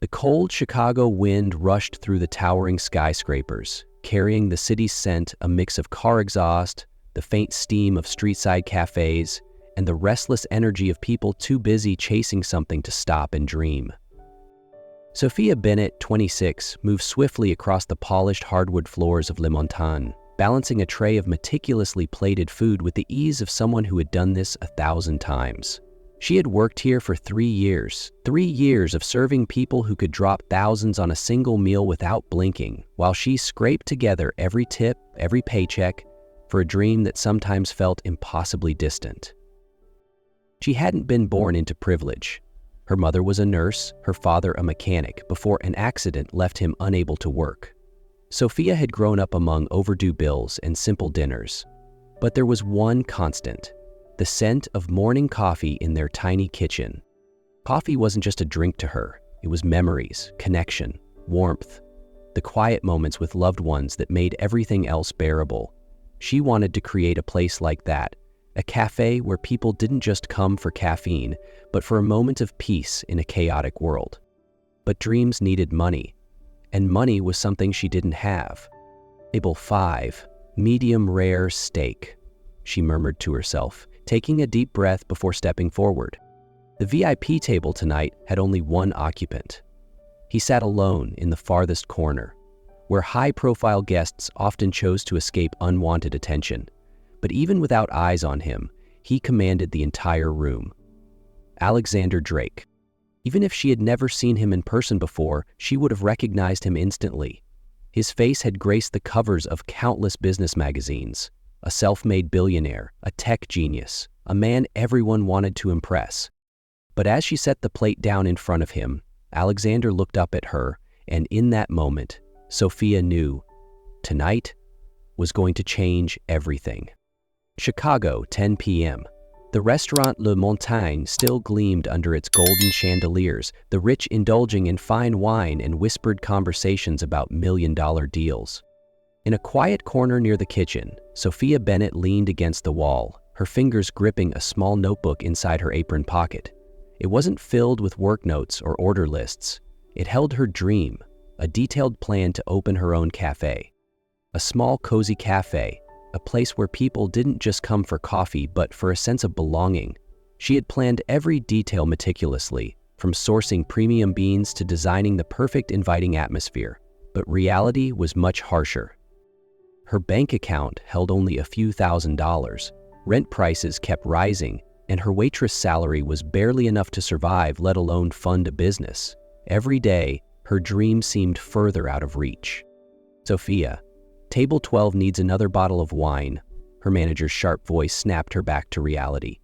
The cold Chicago wind rushed through the towering skyscrapers, carrying the city's scent, a mix of car exhaust, the faint steam of street-side cafes, and the restless energy of people too busy chasing something to stop and dream. Sophia Bennett, 26, moved swiftly across the polished hardwood floors of Le Montagne, balancing a tray of meticulously plated food with the ease of someone who had done this 1,000 times. She had worked here for 3 years, 3 years of serving people who could drop thousands on a single meal without blinking, while she scraped together every tip, every paycheck, for a dream that sometimes felt impossibly distant. She hadn't been born into privilege. Her mother was a nurse, her father a mechanic, before an accident left him unable to work. Sophia had grown up among overdue bills and simple dinners. But there was one constant: the scent of morning coffee in their tiny kitchen. Coffee wasn't just a drink to her, it was memories, connection, warmth, the quiet moments with loved ones that made everything else bearable. She wanted to create a place like that, a cafe where people didn't just come for caffeine, but for a moment of peace in a chaotic world. But dreams needed money, and money was something she didn't have. Table 5, medium rare steak, she murmured to herself, taking a deep breath before stepping forward. The VIP table tonight had only one occupant. He sat alone in the farthest corner, where high-profile guests often chose to escape unwanted attention. But even without eyes on him, he commanded the entire room. Alexander Drake. Even if she had never seen him in person before, she would have recognized him instantly. His face had graced the covers of countless business magazines. A self-made billionaire, a tech genius, a man everyone wanted to impress. But as she set the plate down in front of him, Alexander looked up at her, and in that moment, Sophia knew tonight was going to change everything. Chicago, 10 p.m. The restaurant Le Montagne still gleamed under its golden chandeliers, the rich indulging in fine wine and whispered conversations about million-dollar deals. In a quiet corner near the kitchen, Sophia Bennett leaned against the wall, her fingers gripping a small notebook inside her apron pocket. It wasn't filled with work notes or order lists. It held her dream, a detailed plan to open her own cafe. A small, cozy cafe, a place where people didn't just come for coffee but for a sense of belonging. She had planned every detail meticulously, from sourcing premium beans to designing the perfect inviting atmosphere. But reality was much harsher. Her bank account held only a few $1,000s, rent prices kept rising, and her waitress salary was barely enough to survive, let alone fund a business. Every day, her dream seemed further out of reach. Sophia, table 12 needs another bottle of wine. Her manager's sharp voice snapped her back to reality.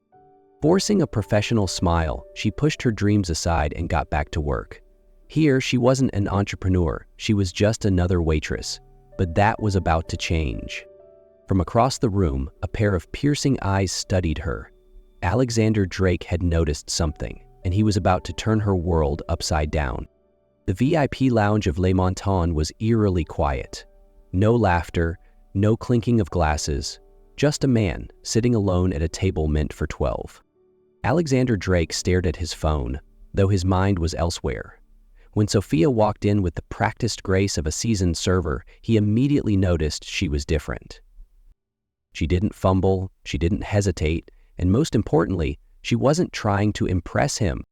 Forcing a professional smile, she pushed her dreams aside and got back to work. Here, she wasn't an entrepreneur, she was just another waitress. But that was about to change. From across the room, a pair of piercing eyes studied her. Alexander Drake had noticed something, and he was about to turn her world upside down. The VIP lounge of Le Montagne was eerily quiet. No laughter, no clinking of glasses, just a man sitting alone at a table meant for 12. Alexander Drake stared at his phone, though his mind was elsewhere. When Sophia walked in with the practiced grace of a seasoned server, he immediately noticed she was different. She didn't fumble, she didn't hesitate, and most importantly, she wasn't trying to impress him.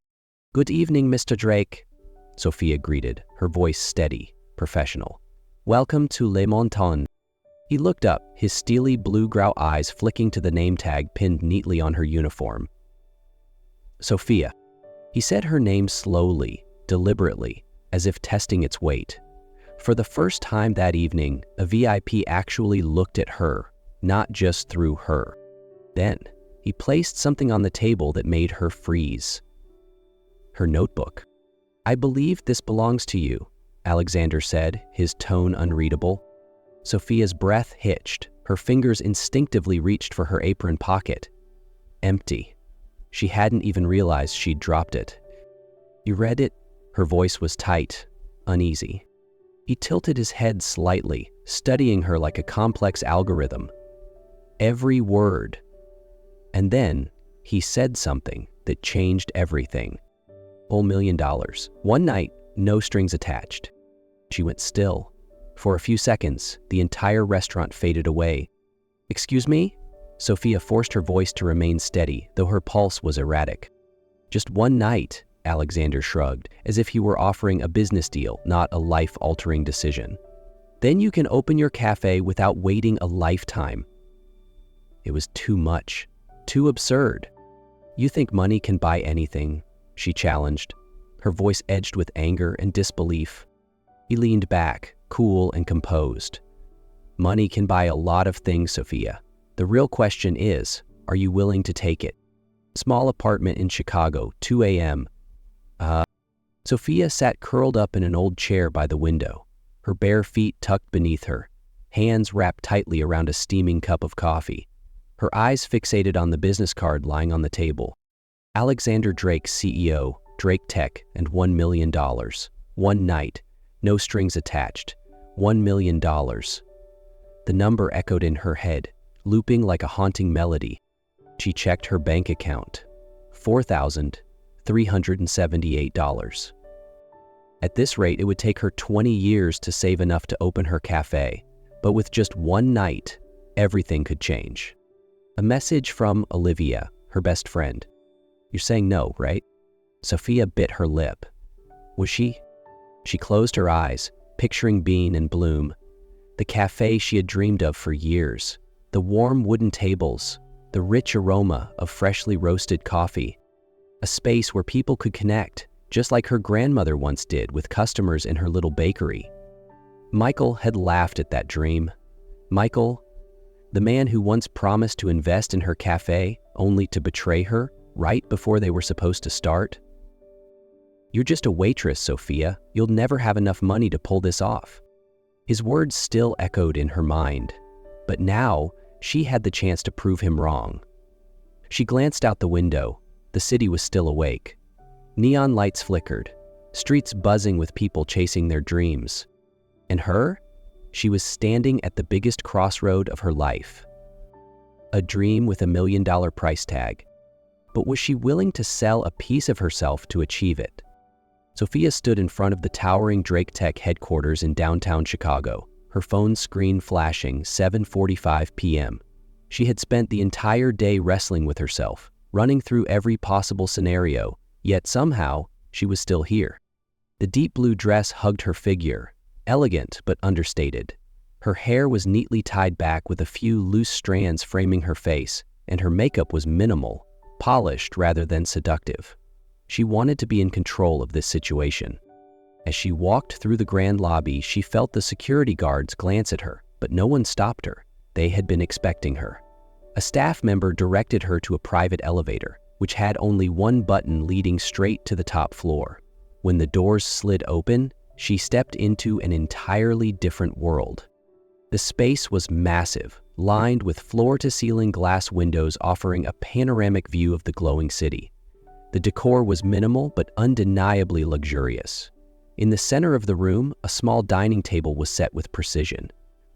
"Good evening, Mr. Drake," Sophia greeted, her voice steady, professional. "Welcome to Le Montagne." He looked up, his steely blue-grey eyes flicking to the name tag pinned neatly on her uniform. "Sophia." He said her name slowly, deliberately, as if testing its weight. For the first time that evening, a VIP actually looked at her, not just through her. Then, he placed something on the table that made her freeze. Her notebook. "I believe this belongs to you," Alexander said, his tone unreadable. Sophia's breath hitched, her fingers instinctively reached for her apron pocket. Empty. She hadn't even realized she'd dropped it. "You read it?" Her voice was tight, uneasy. He tilted his head slightly, studying her like a complex algorithm. Every word. And then, he said something that changed everything. $1 million. One night, no strings attached. She went still. For a few seconds, the entire restaurant faded away. "Excuse me?" Sophia forced her voice to remain steady, though her pulse was erratic. "Just one night," Alexander shrugged, as if he were offering a business deal, not a life-altering decision. "Then you can open your cafe without waiting a lifetime." It was too much, too absurd. "You think money can buy anything?" she challenged, her voice edged with anger and disbelief. He leaned back, cool and composed. "Money can buy a lot of things, Sophia. The real question is, are you willing to take it?" Small apartment in Chicago, 2 a.m. Sophia sat curled up in an old chair by the window, her bare feet tucked beneath her, hands wrapped tightly around a steaming cup of coffee, her eyes fixated on the business card lying on the table. Alexander Drake, CEO, Drake Tech, and $1 million. One night, no strings attached. $1 million. The number echoed in her head, looping like a haunting melody. She checked her bank account. $4,378. At this rate, it would take her 20 years to save enough to open her cafe. But with just one night, everything could change. A message from Olivia, her best friend. "You're saying no, right?" Sophia bit her lip. Was she? She closed her eyes, picturing being in bloom. The cafe she had dreamed of for years. The warm wooden tables, the rich aroma of freshly roasted coffee. A space where people could connect, just like her grandmother once did with customers in her little bakery. Michael had laughed at that dream. Michael, the man who once promised to invest in her cafe only to betray her right before they were supposed to start. "You're just a waitress, Sophia. You'll never have enough money to pull this off." His words still echoed in her mind, but now she had the chance to prove him wrong. She glanced out the window. The city was still awake. Neon lights flickered, streets buzzing with people chasing their dreams. And her? She was standing at the biggest crossroad of her life. A dream with $1 million price tag. But was she willing to sell a piece of herself to achieve it? Sophia stood in front of the towering Drake Tech headquarters in downtown Chicago, her phone screen flashing 7:45 p.m. She had spent the entire day wrestling with herself, running through every possible scenario, yet somehow she was still here. The deep blue dress hugged her figure, elegant but understated. Her hair was neatly tied back with a few loose strands framing her face, and her makeup was minimal, polished rather than seductive. She wanted to be in control of this situation. As she walked through the grand lobby, she felt the security guards glance at her, but no one stopped her. They had been expecting her. A staff member directed her to a private elevator, which had only one button leading straight to the top floor. When the doors slid open, she stepped into an entirely different world. The space was massive, lined with floor-to-ceiling glass windows offering a panoramic view of the glowing city. The decor was minimal but undeniably luxurious. In the center of the room, a small dining table was set with precision.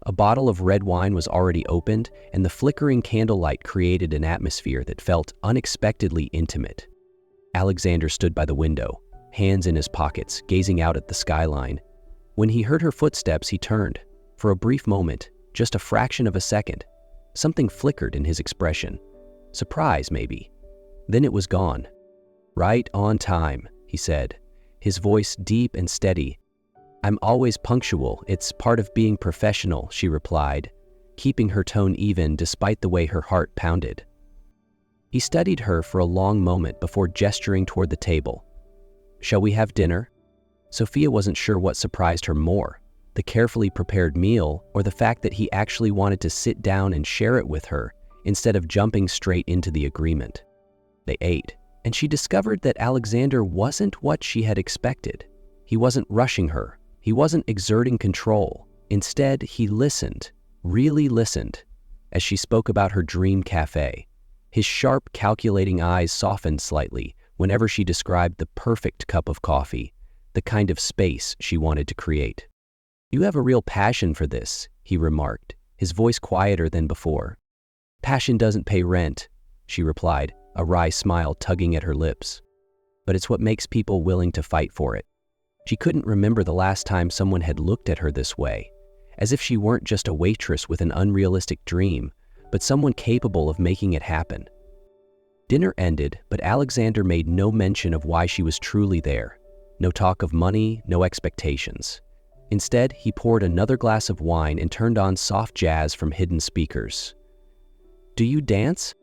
A bottle of red wine was already opened, and the flickering candlelight created an atmosphere that felt unexpectedly intimate. Alexander stood by the window, hands in his pockets, gazing out at the skyline. When he heard her footsteps, he turned. For a brief moment, just a fraction of a second, something flickered in his expression. Surprise, maybe. Then it was gone. "Right on time," he said, his voice deep and steady. "I'm always punctual. It's part of being professional," she replied, keeping her tone even despite the way her heart pounded. He studied her for a long moment before gesturing toward the table. "Shall we have dinner?" Sophia wasn't sure what surprised her more, the carefully prepared meal or the fact that he actually wanted to sit down and share it with her instead of jumping straight into the agreement. They ate, and she discovered that Alexander wasn't what she had expected. He wasn't rushing her. He wasn't exerting control. Instead, he listened, really listened, as she spoke about her dream cafe. His sharp, calculating eyes softened slightly whenever she described the perfect cup of coffee, the kind of space she wanted to create. "You have a real passion for this," he remarked, his voice quieter than before. "Passion doesn't pay rent," she replied, a wry smile tugging at her lips. "But it's what makes people willing to fight for it." She couldn't remember the last time someone had looked at her this way, as if she weren't just a waitress with an unrealistic dream, but someone capable of making it happen. Dinner ended, but Alexander made no mention of why she was truly there. No talk of money, no expectations. Instead, he poured another glass of wine and turned on soft jazz from hidden speakers. "Do you dance?"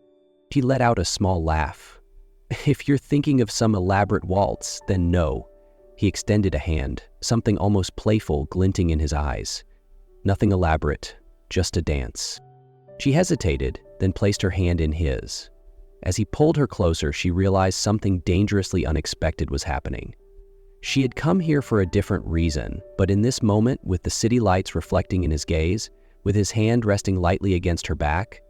She let out a small laugh. "If you're thinking of some elaborate waltz, then no." He extended a hand, something almost playful glinting in his eyes. "Nothing elaborate, just a dance." She hesitated, then placed her hand in his. As he pulled her closer, she realized something dangerously unexpected was happening. She had come here for a different reason, but in this moment, with the city lights reflecting in his gaze, with his hand resting lightly against her back,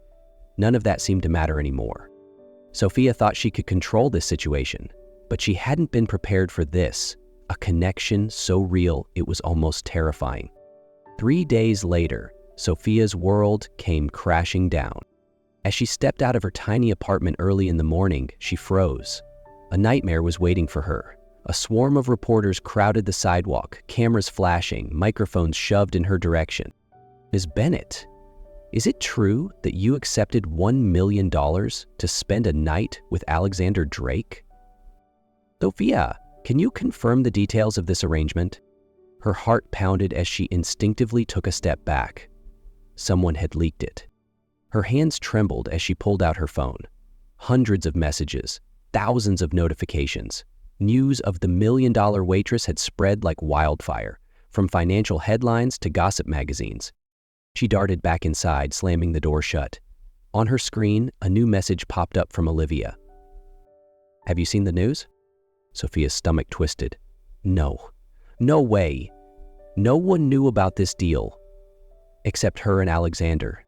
none of that seemed to matter anymore. Sophia thought she could control this situation, but she hadn't been prepared for this, a connection so real it was almost terrifying. 3 days later, Sophia's world came crashing down. As she stepped out of her tiny apartment early in the morning, she froze. A nightmare was waiting for her. A swarm of reporters crowded the sidewalk, cameras flashing, microphones shoved in her direction. "Ms. Bennett, is it true that you accepted $1 million to spend a night with Alexander Drake?" "Sophia, can you confirm the details of this arrangement?" Her heart pounded as she instinctively took a step back. Someone had leaked it. Her hands trembled as she pulled out her phone. Hundreds of messages, thousands of notifications. News of the million-dollar waitress had spread like wildfire, from financial headlines to gossip magazines. She darted back inside, slamming the door shut. On her screen, a new message popped up from Olivia. "Have you seen the news?" Sophia's stomach twisted. No. No way. No one knew about this deal, except her and Alexander.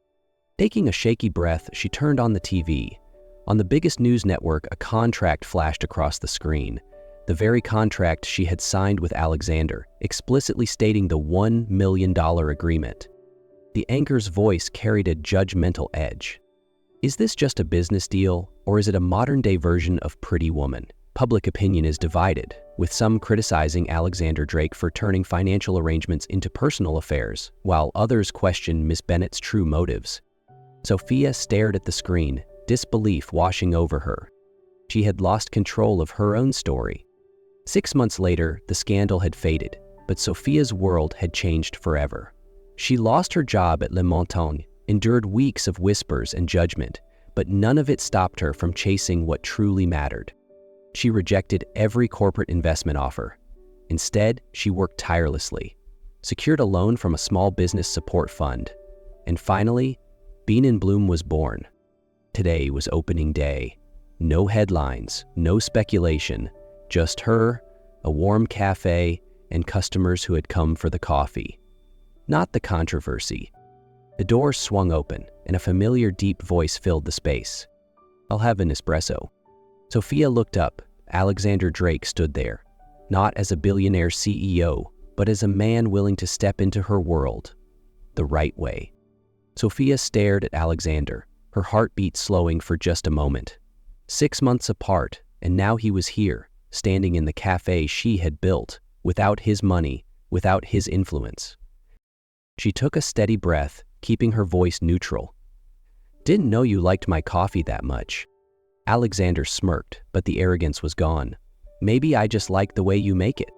Taking a shaky breath, she turned on the TV. On the biggest news network, a contract flashed across the screen. The very contract she had signed with Alexander, explicitly stating the $1 million agreement. The anchor's voice carried a judgmental edge. Is this just a business deal, or is it a modern-day version of Pretty Woman? Public opinion is divided, with some criticizing Alexander Drake for turning financial arrangements into personal affairs, while others question Miss Bennett's true motives. Sophia stared at the screen, disbelief washing over her. She had lost control of her own story. 6 months later, the scandal had faded, but Sophia's world had changed forever. She lost her job at Le Montagne, endured weeks of whispers and judgment, but none of it stopped her from chasing what truly mattered. She rejected every corporate investment offer. Instead, she worked tirelessly, secured a loan from a small business support fund, and finally, Bean and Bloom was born. Today was opening day. No headlines, no speculation, just her, a warm cafe, and customers who had come for the coffee. Not the controversy. The door swung open, and a familiar deep voice filled the space. "I'll have an espresso." Sophia looked up. Alexander Drake stood there, not as a billionaire CEO, but as a man willing to step into her world the right way. Sophia stared at Alexander, her heartbeat slowing for just a moment. 6 months apart, and now he was here, standing in the cafe she had built, without his money, without his influence. She took a steady breath, keeping her voice neutral. "Didn't know you liked my coffee that much." Alexander smirked, but the arrogance was gone. "Maybe I just like the way you make it."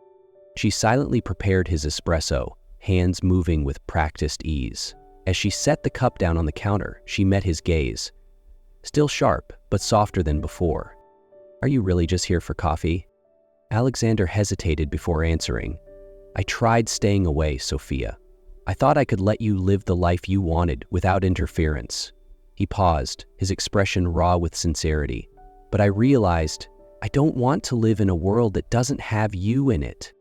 She silently prepared his espresso, hands moving with practiced ease. As she set the cup down on the counter, she met his gaze. Still sharp, but softer than before. "Are you really just here for coffee?" Alexander hesitated before answering. "I tried staying away, Sophia. I thought I could let you live the life you wanted without interference." He paused, his expression raw with sincerity. "But I realized I don't want to live in a world that doesn't have you in it."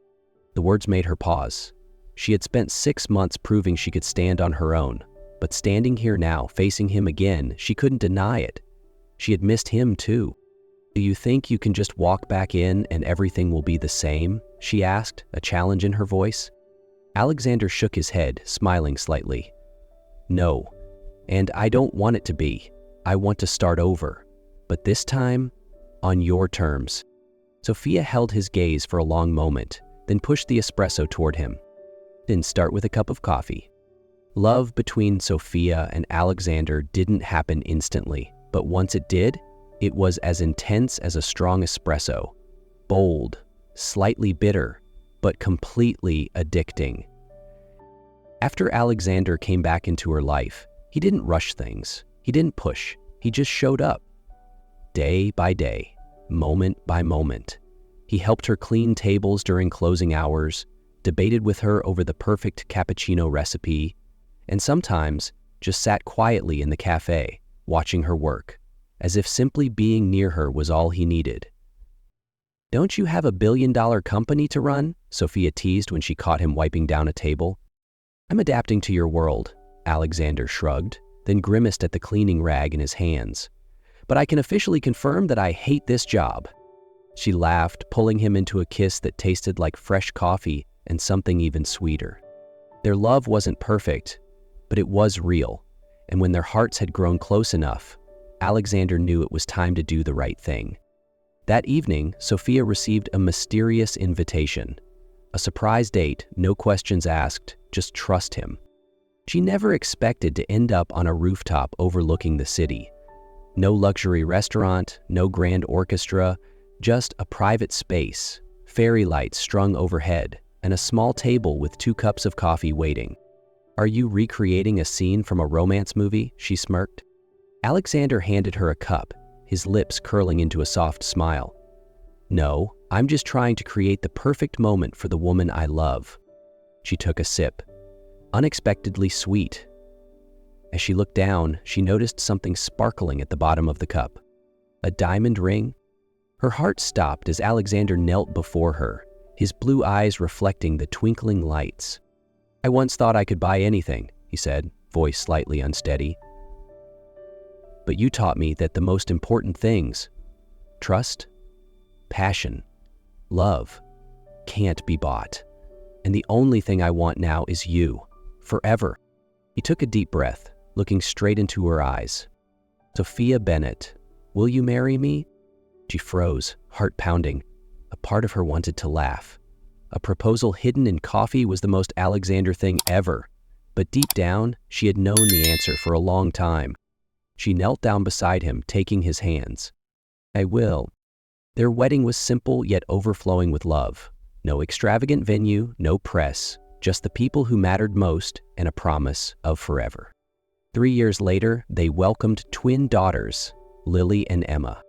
The words made her pause. She had spent 6 months proving she could stand on her own, but standing here now, facing him again, she couldn't deny it. She had missed him too. "Do you think you can just walk back in and everything will be the same?" she asked, a challenge in her voice. Alexander shook his head, smiling slightly. "No, and I don't want it to be. I want to start over, but this time, on your terms." Sophia held his gaze for a long moment, then pushed the espresso toward him. Then start with a cup of coffee. Love between Sophia and Alexander didn't happen instantly, but once it did, it was as intense as a strong espresso. Bold, slightly bitter, but completely addicting. After Alexander came back into her life, he didn't rush things. He didn't push. He just showed up. Day by day, moment by moment. He helped her clean tables during closing hours, debated with her over the perfect cappuccino recipe, and sometimes just sat quietly in the cafe, watching her work, as if simply being near her was all he needed. "Don't you have a billion-dollar company to run?" Sophia teased when she caught him wiping down a table. "I'm adapting to your world," Alexander shrugged, then grimaced at the cleaning rag in his hands. "But I can officially confirm that I hate this job." She laughed, pulling him into a kiss that tasted like fresh coffee and something even sweeter. Their love wasn't perfect, but it was real, and when their hearts had grown close enough, Alexander knew it was time to do the right thing. That evening, Sophia received a mysterious invitation. A surprise date, no questions asked, just trust him. She never expected to end up on a rooftop overlooking the city. No luxury restaurant, no grand orchestra, just a private space, fairy lights strung overhead, and a small table with 2 cups of coffee waiting. "Are you recreating a scene from a romance movie?" she smirked. Alexander handed her a cup, his lips curling into a soft smile. "No, I'm just trying to create the perfect moment for the woman I love." She took a sip, unexpectedly sweet. As she looked down, she noticed something sparkling at the bottom of the cup. A diamond ring? Her heart stopped as Alexander knelt before her, his blue eyes reflecting the twinkling lights. "I once thought I could buy anything," he said, voice slightly unsteady. "But you taught me that the most important things, trust, passion, love, can't be bought. And the only thing I want now is you, forever." He took a deep breath, looking straight into her eyes. "Sophia Bennett, will you marry me?" She froze, heart pounding. A part of her wanted to laugh. A proposal hidden in coffee was the most Alexander thing ever. But deep down, she had known the answer for a long time. She knelt down beside him, taking his hands. "I will." Their wedding was simple yet overflowing with love. No extravagant venue, no press, just the people who mattered most and a promise of forever. 3 years later, they welcomed twin daughters, Lily and Emma.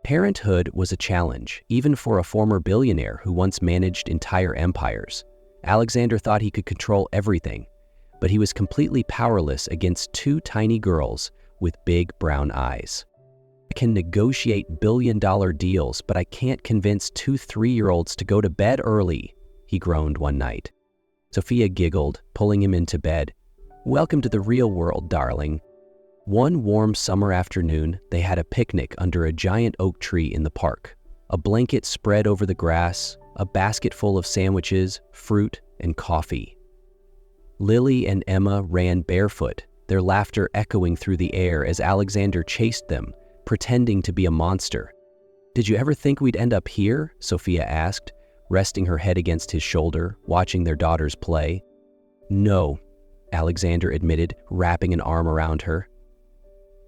Parenthood was a challenge, even for a former billionaire who once managed entire empires. Alexander thought he could control everything, but he was completely powerless against 2 tiny girls with big brown eyes. "I can negotiate billion-dollar deals, but I can't convince 2 3-year-olds to go to bed early," he groaned one night. Sophia giggled, pulling him into bed. "Welcome to the real world, darling." One warm summer afternoon, they had a picnic under a giant oak tree in the park. A blanket spread over the grass, a basket full of sandwiches, fruit, and coffee. Lily and Emma ran barefoot, their laughter echoing through the air as Alexander chased them, pretending to be a monster. "Did you ever think we'd end up here?" Sophia asked, resting her head against his shoulder, watching their daughters play. "No," Alexander admitted, wrapping an arm around her.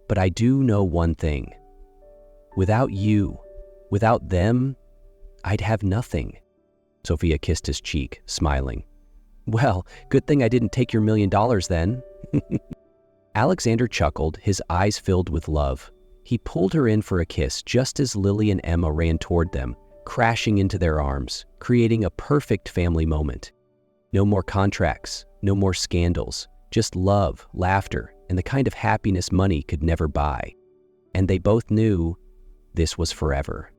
"But I do know one thing. Without you, without them, I'd have nothing." Sophia kissed his cheek, smiling. "Well, good thing I didn't take your $1 million then." Alexander chuckled, his eyes filled with love. He pulled her in for a kiss just as Lily and Emma ran toward them, crashing into their arms, creating a perfect family moment. No more contracts, no more scandals, just love, laughter, and the kind of happiness money could never buy. And they both knew this was forever.